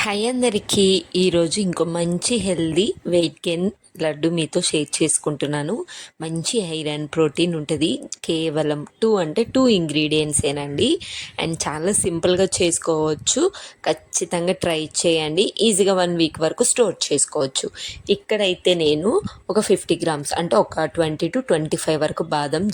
Hi అందరికీ. ఈరోజు ఇంకో మంచి హెల్దీ వెయిట్ గెయిన్ లడ్డు మీతో షేర్ చేసుకుంటున్నాను. మంచి ఐరన్ ప్రోటీన్ ఉంటుంది. కేవలం 2 ఇంగ్రీడియంట్సేనండి. అండ్ చాలా సింపుల్గా చేసుకోవచ్చు. ఖచ్చితంగా ట్రై చేయండి. ఈజీగా 1 వీక్ వరకు స్టోర్ చేసుకోవచ్చు. ఇక్కడైతే నేను ఒక 50 గ్రామ్స్ అంటే ఒక 20 to 25 వరకు బాదం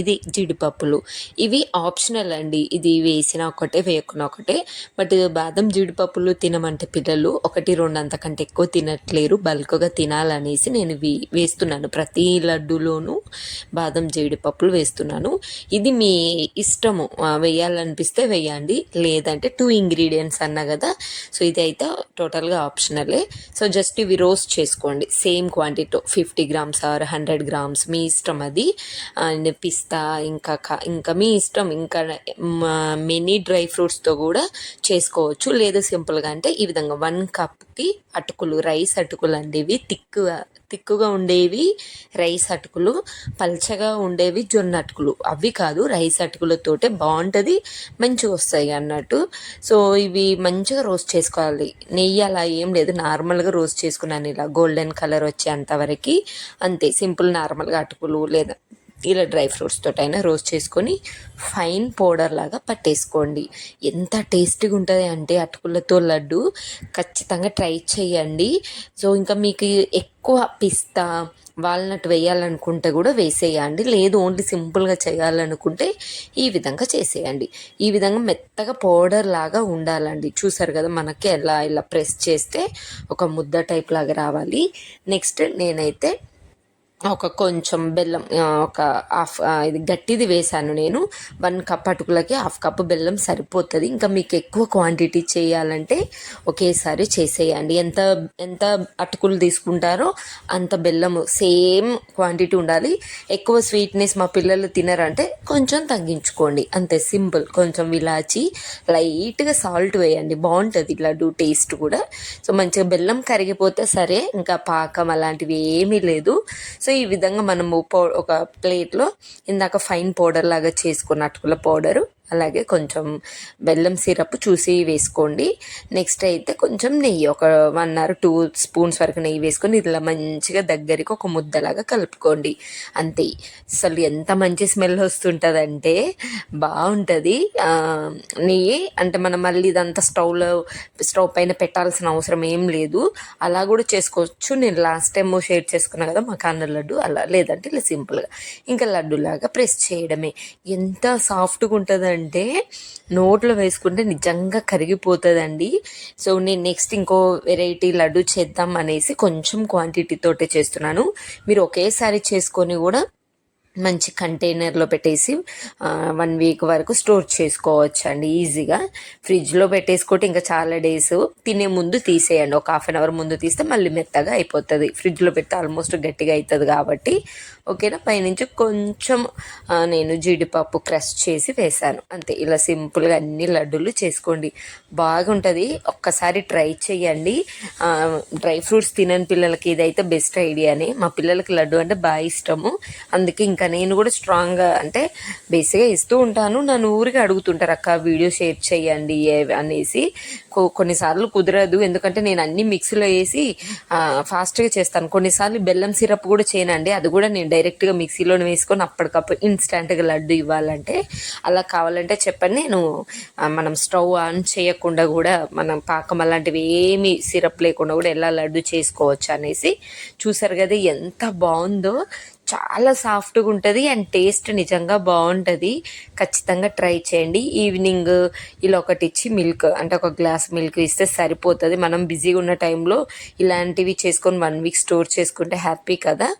ఇది జీడిపప్పులు. ఇవి ఆప్షనల్ అండి. ఇది వేసిన ఒకటే వేయకున్న ఒకటే. బట్ బాదం జీడిపప్పులు తినమంటే పిల్లలు 1-2 అంతకంటే ఎక్కువ తినట్లేరు. బల్క్గా తినాలనేసి నేను వేస్తున్నాను. ప్రతి లడ్డూలోనూ బాదం జీడిపప్పులు వేస్తున్నాను. ఇది మీ ఇష్టము, వేయాలనిపిస్తే వేయండి, లేదంటే 2 ఇంగ్రీడియంట్స్ అన్నా కదా. సో ఇది అయితే టోటల్గా ఆప్షనలే. సో జస్ట్ ఇవి రోస్ట్ చేసుకోండి same quantity 50 grams or 100 grams మీ ఇష్టం అది. అండ్ పిస్తా ఇంకా మీ ఇష్టం. ఇంకా మెనీ డ్రై ఫ్రూట్స్తో కూడా చేసుకోవచ్చు. లేదా సింపుల్గా అంటే ఈ విధంగా 1 కప్కి అటుకులు, రైస్ అటుకులు అండి. ఇవి తిక్కుగా ఉండేవి రైస్ అటుకులు, పల్చగా ఉండేవి జొన్న అటుకులు. అవి కాదు, రైస్ అటుకులతోటే బాగుంటుంది, మంచిగా వస్తాయి అన్నట్టు. సో ఇవి మంచిగా రోస్ట్ చేసుకోవాలి. నెయ్యి అలా ఏం లేదు, నార్మల్గా రోస్ట్ చేసుకున్నాను ఇలా గోల్డెన్ కలర్ వచ్చేంతవరకు. అంతే, సింపుల్ నార్మల్గా అటుకులు లేదా ఇలా డ్రై ఫ్రూట్స్ తోటైనా రోస్ట్ చేసుకొని ఫైన్ పౌడర్ లాగా పట్టేసుకోండి. ఎంత టేస్టీగా ఉంటుంది అంటే అటుకులతో లడ్డు. ఖచ్చితంగా ట్రై చేయండి. సో ఇంకా మీకు ఎక్కువ పిస్తా వాల్నట్ వేయాలనుకుంటే కూడా వేసేయండి. లేదు ఓన్లీ సింపుల్గా చేయాలనుకుంటే ఈ విధంగా చేసేయండి. ఈ విధంగా మెత్తగా పౌడర్ లాగా ఉండాలండి. చూసారు కదా, మనకి ఇలా ప్రెస్ చేస్తే ఒక ముద్ద టైప్ లాగా రావాలి. నెక్స్ట్ నేనైతే ఒక కొంచెం బెల్లం, ఒక హాఫ్, ఇది గట్టిది వేసాను నేను. 1 కప్ అటుకులకి 1/2 కప్ బెల్లం సరిపోతుంది. ఇంకా మీకు ఎక్కువ క్వాంటిటీ చేయాలంటే ఒకేసారి చేసేయండి. ఎంత అటుకులు తీసుకుంటారో అంత బెల్లము సేమ్ క్వాంటిటీ ఉండాలి. ఎక్కువ స్వీట్నెస్ మా పిల్లలు తినరంటే కొంచెం తగ్గించుకోండి, అంతే సింపుల్. కొంచెం ఇలాచి, లైట్గా సాల్ట్ వేయండి, బాగుంటుంది లడ్డు టేస్ట్ కూడా. సో మంచిగా బెల్లం కరిగిపోతే సరే, ఇంకా పాకం అలాంటివి ఏమీ లేదు. సో ఈ విధంగా మనము ఒక ప్లేట్లో ఇందాక ఫైన్ పౌడర్ లాగా చేసుకున్న అటుకుల పౌడరు, అలాగే కొంచెం బెల్లం సిరప్ చూసి వేసుకోండి. నెక్స్ట్ అయితే కొంచెం నెయ్యి, ఒక 1 or 2 స్పూన్స్ వరకు నెయ్యి వేసుకొని ఇలా మంచిగా దగ్గరికి ఒక ముద్దలాగా కలుపుకోండి. అంతే. అసలు ఎంత మంచి స్మెల్ వస్తుంటుందంటే బాగుంటుంది. నెయ్యి అంటే మనం మళ్ళీ ఇదంతా స్టవ్ పైన పెట్టాల్సిన అవసరం ఏం లేదు. అలా కూడా చేసుకోవచ్చు. నేను లాస్ట్ టైం షేర్ చేసుకున్నాను కదా మకాన లడ్డు, అలా. లేదంటే ఇలా సింపుల్గా ఇంకా లడ్డులాగా ప్రెస్ చేయడమే. ఎంత సాఫ్ట్గా ఉంటుందండి అంటే నోట్లో వేసుకుంటే నిజంగా కరిగిపోతుందండి. సో నేను నెక్స్ట్ ఇంకో వెరైటీ లడ్డు చేద్దాం అనేసి కొంచెం క్వాంటిటీ తోటే చేస్తున్నాను. మీరు ఒకేసారి చేసుకొని కూడా మంచి కంటైనర్లో పెట్టేసి 1 వీక్ వరకు స్టోర్ చేసుకోవచ్చు అండి ఈజీగా. ఫ్రిడ్జ్లో పెట్టేసుకుంటే ఇంకా చాలా డేస్. తినే ముందు తీసేయండి, ఒక 1/2 అవర్ ముందు తీస్తే మళ్ళీ మెత్తగా అయిపోతుంది. ఫ్రిడ్జ్లో పెడితే ఆల్మోస్ట్ గట్టిగా అవుతుంది కాబట్టి. ఓకేనా. పైనుంచి కొంచెం నేను జీడిపప్పు క్రష్ చేసి వేసాను, అంతే. ఇలా సింపుల్గా అన్ని లడ్డూలు చేసుకోండి, బాగుంటుంది. ఒక్కసారి ట్రై చేయండి. డ్రై ఫ్రూట్స్ తినని పిల్లలకి ఇదైతే బెస్ట్ ఐడియానే. మా పిల్లలకి లడ్డు అంటే బాగా ఇష్టము. అందుకే ఇంకా నేను కూడా స్ట్రాంగ్గా అంటే బేసిక్గా ఇస్తూ ఉంటాను. నన్ను ఊరికి అడుగుతుంటారు, అక్క వీడియో షేర్ చేయండి అనేసి. కొన్నిసార్లు కుదరదు, ఎందుకంటే నేను అన్ని మిక్సీలో వేసి ఫాస్ట్గా చేస్తాను. కొన్నిసార్లు బెల్లం సిరప్ కూడా చేయనండి, అది కూడా నేను డైరెక్ట్గా మిక్సీలోనే వేసుకొని అప్పటికప్పుడు ఇన్స్టెంట్గా లడ్డు ఇవ్వాలంటే. అలా కావాలంటే చెప్పండి, నేను మనం స్టవ్ ఆన్ చేయకుండా కూడా మనం పాకం అలాంటివి ఏమి సిరప్ లేకుండా కూడా ఎలా లడ్డు చేసుకోవచ్చు అనేసి. చూసారు కదా ఎంత బాగుందో, చాలా సాఫ్ట్గా ఉంటుంది అండ్ టేస్ట్ నిజంగా బాగుంటుంది. ఖచ్చితంగా ట్రై చేయండి. ఈవినింగ్ ఇలా ఒకటి ఇచ్చి మిల్క్, అంటే ఒక గ్లాస్ మిల్క్ ఇస్తే సరిపోతుంది. మనం బిజీగా ఉన్న టైంలో ఇలాంటివి చేసుకొని 1 వీక్ స్టోర్ చేసుకుంటే హ్యాపీ కదా.